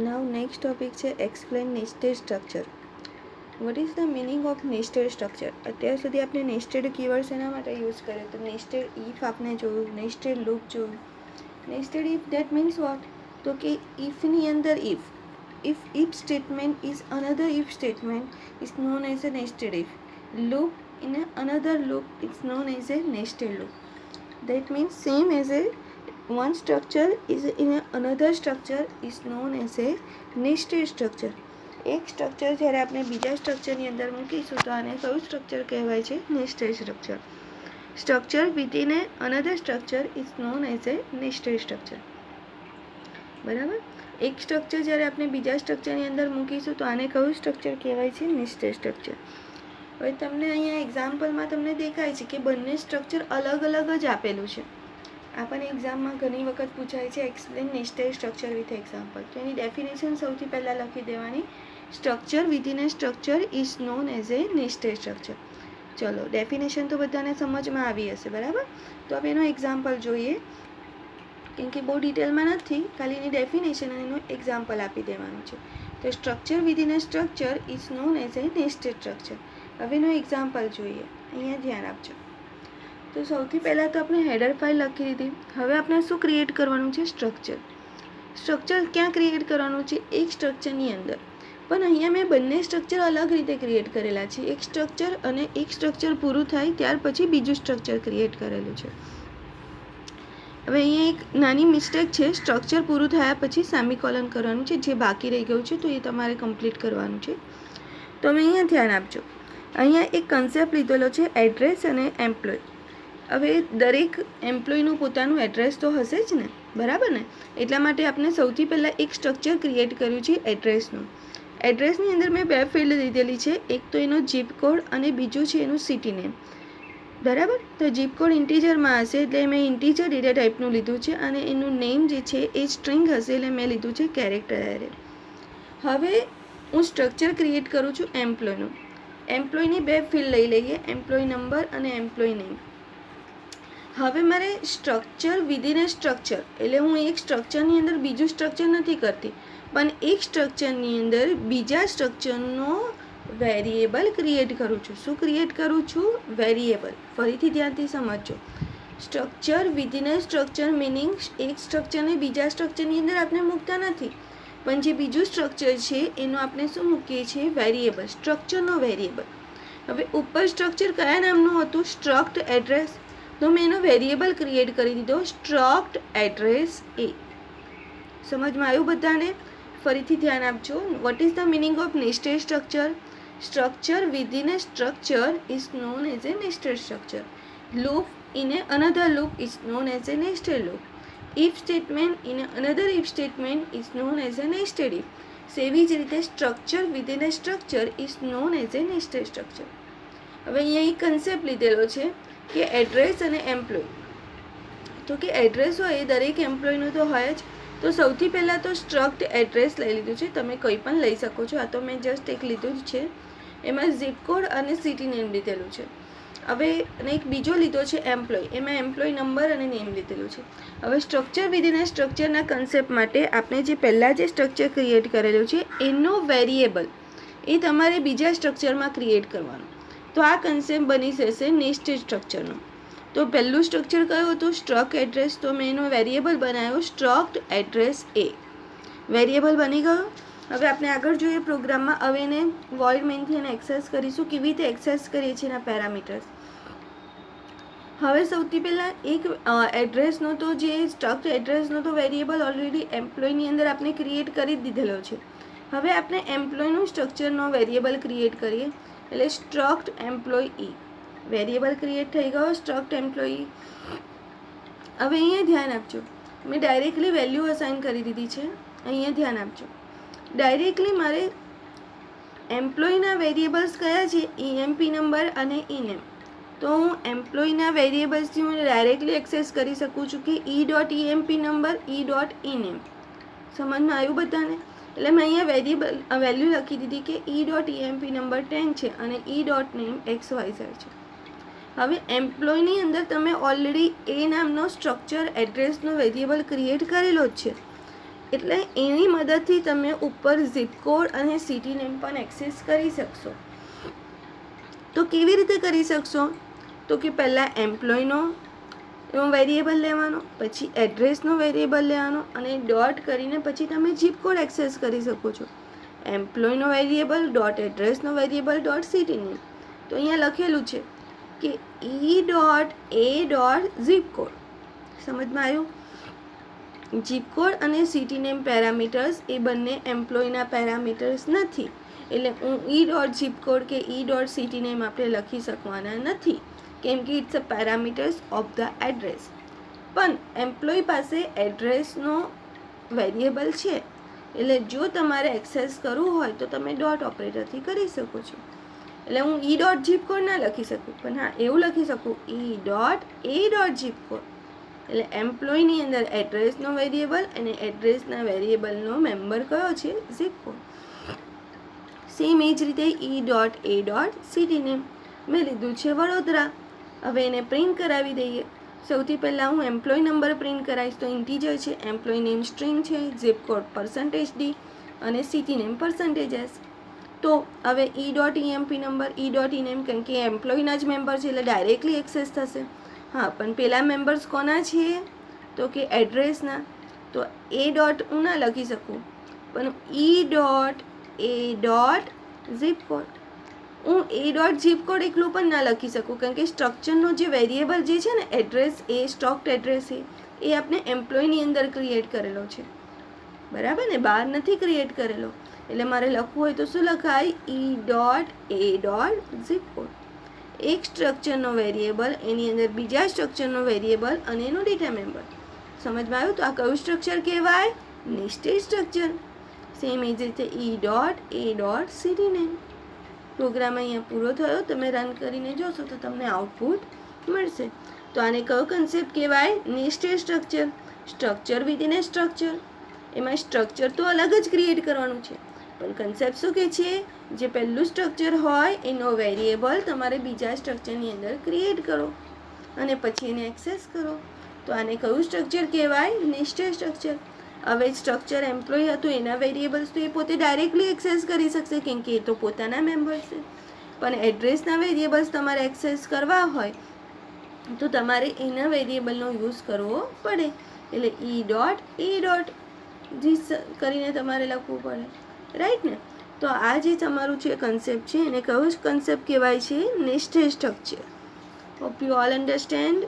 Now next topic છે explain nested structure. What is the meaning of nested structure? અત્યાર સુધી આપણે nested keywords એના માટે યુઝ કર્યો તો નેસ્ટેડ ઇફ આપણે જોયું, નેસ્ટેડ લૂપ જોયું. Nested if that means what? તો કે ઇફની અંદર if statement is another if statement is known as a nested if. Loop in another loop is known as a nested loop. That means same as a one structure is in another structure is known as a nested structure. એક structure જ્યારે આપણે બીજા સ્ટ્રક્ચરની અંદર મૂકીશું તો આને કયું સ્ટ્રક્ચર કહેવાય છે? Nested structure. Structure within A another structure is known as a nested structure. બરાબર? એક સ્ટ્રક્ચર જ્યારે આપણે બીજા સ્ટ્રક્ચરની અંદર મૂકીશું તો આને કયું સ્ટ્રક્ચર કહેવાય છે? Nested structure. હવે તમને અહીંયા એક્ઝામ્પલમાં તમને દેખાય છે કે બંને સ્ટ્રક્ચર અલગ અલગ જ આપેલું છે. આપણને એક્ઝામમાં ઘણી વખત પૂછાય છે explain nested structure with example. તો એની ડેફિનેશન સૌથી પહેલાં લખી દેવાની. Structure within A structure is known as a nested structure. ચલો, ડેફિનેશન તો બધાને સમજમાં આવી હશે, બરાબર? તો હવે એનો એક્ઝામ્પલ જોઈએ, કેમ કે બહુ ડિટેલમાં નથી, ખાલી એની ડેફિનેશન અને એનું એક્ઝામ્પલ આપી દેવાનું છે. તો structure within A structure is known as a nested structure. હવે એનું એક્ઝામ્પલ જોઈએ, અહીંયા ધ્યાન આપજો. તો સૌથી પહેલાં તો આપણે હેડર ફાઇલ લખી દીધી. હવે આપણે શું ક્રિએટ કરવાનું છે? સ્ટ્રક્ચર. સ્ટ્રક્ચર ક્યાં ક્રિએટ કરવાનું છે? એક સ્ટ્રક્ચરની અંદર. પણ અહીંયા મેં બંને સ્ટ્રક્ચર અલગ રીતે ક્રિએટ કરેલા છે. એક સ્ટ્રક્ચર અને એક સ્ટ્રક્ચર પૂરું થાય ત્યાર પછી બીજું સ્ટ્રક્ચર ક્રિએટ કરેલું છે. હવે અહીંયા એક નાની મિસ્ટેક છે. સ્ટ્રક્ચર પૂરું થયા પછી સેમિકોલન કરવાનું છે, જે બાકી રહી ગયું છે તો એ તમારે કમ્પ્લીટ કરવાનું છે. તો હવે અહીંયા ધ્યાન આપજો. અહીંયા એક કન્સેપ્ટ લીધેલો છે એડ્રેસ અને એમ્પ્લોય. હવે દરેક એમ્પ્લોયનું પોતાનું એડ્રેસ તો હશે જ ને, બરાબર ને? એટલા માટે આપણે સૌથી પહેલાં એક સ્ટ્રક્ચર ક્રિએટ કર્યું છે એડ્રેસનું. એડ્રેસની અંદર મેં બે ફિલ્ડ લીધેલી છે. એક તો એનો જીપ કોડ અને બીજું છે એનું સિટી નેમ, બરાબર? તો જીપ કોડ ઇન્ટીજરમાં હશે એટલે મેં ઇન્ટીજર ડેટા ટાઈપનું લીધું છે અને એનું નેમ જે છે એ સ્ટ્રિંગ હશે એટલે મેં લીધું છે કેરેક્ટર એરે. હવે હું સ્ટ્રક્ચર ક્રિએટ કરું છું એમ્પ્લોયનું. એમ્પ્લોયની બે ફિલ્ડ લઈ લઈએ, એમ્પ્લોય નંબર અને એમ્પ્લોય નેમ. હવે મારે સ્ટ્રક્ચર વિધિન એ સ્ટ્રક્ચર એટલે હું એક સ્ટ્રક્ચરની અંદર બીજું સ્ટ્રક્ચર નથી કરતી, પણ એક સ્ટ્રક્ચરની અંદર બીજા સ્ટ્રક્ચરનો વેરિયેબલ ક્રિએટ કરું છું. શું ક્રિએટ કરું છું? વેરિયેબલ. ફરીથી ધ્યાનથી સમજજો. સ્ટ્રક્ચર વિધિન એ સ્ટ્રક્ચર મિનિંગ એક સ્ટ્રક્ચરને બીજા સ્ટ્રક્ચરની અંદર આપણે મૂકતા નથી, પણ જે બીજું સ્ટ્રક્ચર છે એનું આપણે શું મૂકીએ છીએ? વેરિયેબલ, સ્ટ્રક્ચરનો વેરિયેબલ. હવે ઉપર સ્ટ્રક્ચર કયા નામનું હતું? Struct address. તો મેં એનો વેરિયેબલ ક્રિએટ કરી દીધો સ્ટ્રક્ટ એડ્રેસ એ. સમજમાં આવ્યું બધાને? ફરીથી ધ્યાન આપજો. What is the meaning of nested structure? Structure within A structure is known as a nested structure. Loop in A another loop is known as a nested loop. If statement in another if statement is known as a nested if. સેવી જ રીતે structure within A structure is known as a nested structure. હવે અહીંયા એક concept લીધેલો છે કે address અને એમ્પ્લોય. તો કે એડ્રેસ હોય એ દરેક એમ્પ્લોયનું તો હોય જ. તો સૌથી પહેલાં તો સ્ટ્રક્ટ એડ્રેસ લઈ લીધું છે. તમે કંઈ પણ લઈ શકો છો, આ તો મેં જસ્ટ એક લીધું જ છે. એમાં ઝીપ કોડ અને સિટી નેમ લીધેલું છે. હવે અને એક બીજો લીધો છે એમ્પ્લોય, એમાં એમ્પ્લોય નંબર અને નેમ લીધેલું છે. હવે સ્ટ્રક્ચર વિધિન એ સ્ટ્રક્ચરના કન્સેપ્ટ માટે આપણે જે પહેલાં જે સ્ટ્રક્ચર ક્રિએટ કરેલું છે એનો વેરિયેબલ એ તમારે બીજા સ્ટ્રક્ચરમાં ક્રિએટ કરવાનું. તો આ કન્સેપ્ટ બની જશે નેસ્ટેડ સ્ટ્રક્ચરનો. તો પહેલું સ્ટ્રક્ચર કયું હતું? Struct address. તો મેં એનો વેરિયેબલ બનાવ્યો સ્ટ્રક્ટ એડ્રેસ એ. વેરિયેબલ બની ગયો. હવે આપણે આગળ જોઈએ પ્રોગ્રામમાં. હવે એને વોઇડ મેઇનથી એને એક્સેસ કરીશું. કેવી રીતે એક્સેસ કરીએ છીએ એના પેરામીટર્સ. હવે સૌથી પહેલાં એક એડ્રેસનો તો જે સ્ટ્રક્ટ એડ્રેસનો તો વેરિયેબલ ઓલરેડી એમ્પ્લોયની અંદર આપણે ક્રિએટ કરી જ દીધેલો છે. હવે આપણે એમ્પ્લોયનું સ્ટ્રક્ચરનો વેરિયેબલ ક્રિએટ કરીએ એટલે સ્ટ્રક્ટ એમ્પ્લોય ઈ. વેરિયેબલ ક્રિએટ થઈ ગયો સ્ટ્રક્ટ એમ્પ્લોય. હવે અહીંયા ધ્યાન આપજો, મેં ડાયરેક્ટલી વેલ્યુ અસાઇન કરી દીધી છે. અહીંયા ધ્યાન આપજો. ડાયરેક્ટલી મારે એમ્પ્લોયના વેરિયેબલ્સ કયા છે? EMP નંબર અને ઈનેમ. તો હું એમ્પ્લોયના વેરિયેબલ્સથી હું ડાયરેક્ટલી એક્સેસ કરી શકું છું કે E.emp નંબર, E.eName. સમજમાં આવ્યું બધાને? એટલે મેં અહીંયા વેલ્યુ લખી દીધી કે E.emp નંબર 10 છે અને E.name XYZ છે. હવે એમ્પ્લોયની અંદર તમે ઓલરેડી એ નામનો સ્ટ્રક્ચર એડ્રેસનો વેરિયેબલ ક્રિએટ કરેલો જ છે. એટલે એની મદદથી તમે ઉપર ઝીપ કોડ અને સિટી નેમ પણ એક્સેસ કરી શકશો. તો કેવી રીતે કરી શકશો? તો કે પહેલાં એમ્પ્લોયનો વેરિયેબલ લેવાનો, પછી એડ્રેસનો વેરિયેબલ લેવાનો અને ડોટ કરીને પછી તમે ઝીપ કોડ એક્સેસ કરી શકો છો. એમ્પ્લોયનો વેરિયેબલ ડોટ એડ્રેસનો વેરિયેબલ ડોટ સિટી નેમ. તો અહીંયા લખેલું છે કે e.a.zip કોડ. સમજમાં આવ્યું? ઝીપ કોડ અને સિટી નેમ પેરામીટર્સ એ બંને એમ્પ્લોયના પેરામીટર્સ નથી, એટલે હું e.zip કોડ કે e.city નેમ આપણે લખી શકવાના નથી, કેમ કે it's a parameters of the address. પણ એમ્પ્લોય પાસે એડ્રેસનો વેરિયેબલ છે, એટલે જો તમારે એક્સેસ કરવું હોય તો તમે ડોટ ઓપરેટરથી કરી શકો છો. એટલે હું e.zip કોડ ના લખી શકું, પણ હા એવું લખી શકું e.a.zip કોડ. એટલે એમ્પ્લોયની અંદર એડ્રેસનો વેરિયેબલ અને એડ્રેસના વેરિયેબલનો મેમ્બર કયો છે? Zip code. સેમ એ જ રીતે e.a.city નેમ મેં લીધું છે વડોદરા. હવે એને પ્રિન્ટ કરાવી દઈએ. સૌથી પહેલાં હું એમ્પ્લોય નંબર પ્રિન્ટ કરાવીશ, તો ઇન્ટીજર છે, એમ્પ્લોય નેમ સ્ટ્રિંગ છે, ઝીપ કોડ %d અને સિટી નેમ %s. તો હવે e.emp નંબર e.ename, કારણ કે એમ્પ્લોયના જ મેમ્બર છે એટલે ડાયરેક્ટલી એક્સેસ થશે. હા, પણ પેલા મેમ્બર્સ કોના છે? તો કે એડ્રેસના. તો એ ડોટ હું ના લખી શકું, પણ e.a.zip કોડ. હું a.zip કોડ એકલું પણ ના લખી શકું, કારણ કે સ્ટ્રક્ચરનો જે વેરિયેબલ જે છે ને એડ્રેસ, એ સ્ટોક્ડ એડ્રેસ એ આપણે એમ્પ્લોયની અંદર ક્રિએટ કરેલો છે, બરાબર ને? બહાર નથી ક્રિએટ કરેલો. એટલે મારે લખવું હોય તો શું લખાય? e.a.zip code. એક સ્ટ્રક્ચરનો વેરિયેબલ, એની અંદર બીજા સ્ટ્રક્ચરનો વેરિયેબલ અને એનો ડેટા મેમ્બર. સમજમાં આવ્યું? તો આ કયું સ્ટ્રક્ચર કહેવાય? Nested structure. સેમ એ જ રીતે e.a.city નેમ. પ્રોગ્રામ અહીંયા પૂરો થયો. તમે રન કરીને જોશો તો તમને આઉટપુટ મળશે. તો આને કયો કન્સેપ્ટ કહેવાય? Nested structure. સ્ટ્રક્ચર વિધિન એ સ્ટ્રક્ચર. એમાં સ્ટ્રક્ચર તો અલગ જ ક્રિએટ કરવાનું છે, પણ કન્સેપ્ટ શું કહે છે? જે પહેલું સ્ટ્રક્ચર હોય એનો વેરિયેબલ તમારે બીજા સ્ટ્રક્ચરની અંદર ક્રિએટ કરો અને પછી એને એક્સેસ કરો. તો આને કયું સ્ટ્રક્ચર કહેવાય? Nested structure. હવે સ્ટ્રક્ચર એમ્પ્લોય હતું, એના વેરિયેબલ્સ તો એ પોતે ડાયરેક્ટલી એક્સેસ કરી શકશે, કેમ કે એ તો પોતાના મેમ્બર છે. પણ એડ્રેસના વેરિયેબલ્સ તમારે એક્સેસ કરવા હોય તો તમારે એના વેરિયેબલનો યુઝ કરવો પડે. એટલે e.a. કરીને તમારે લખવું પડે, રાઈટ ને? તો આ જે તમારું જે કન્સેપ્ટ છે એને કયો કન્સેપ્ટ કહેવાય છે? Nested structure. Hope you all understand.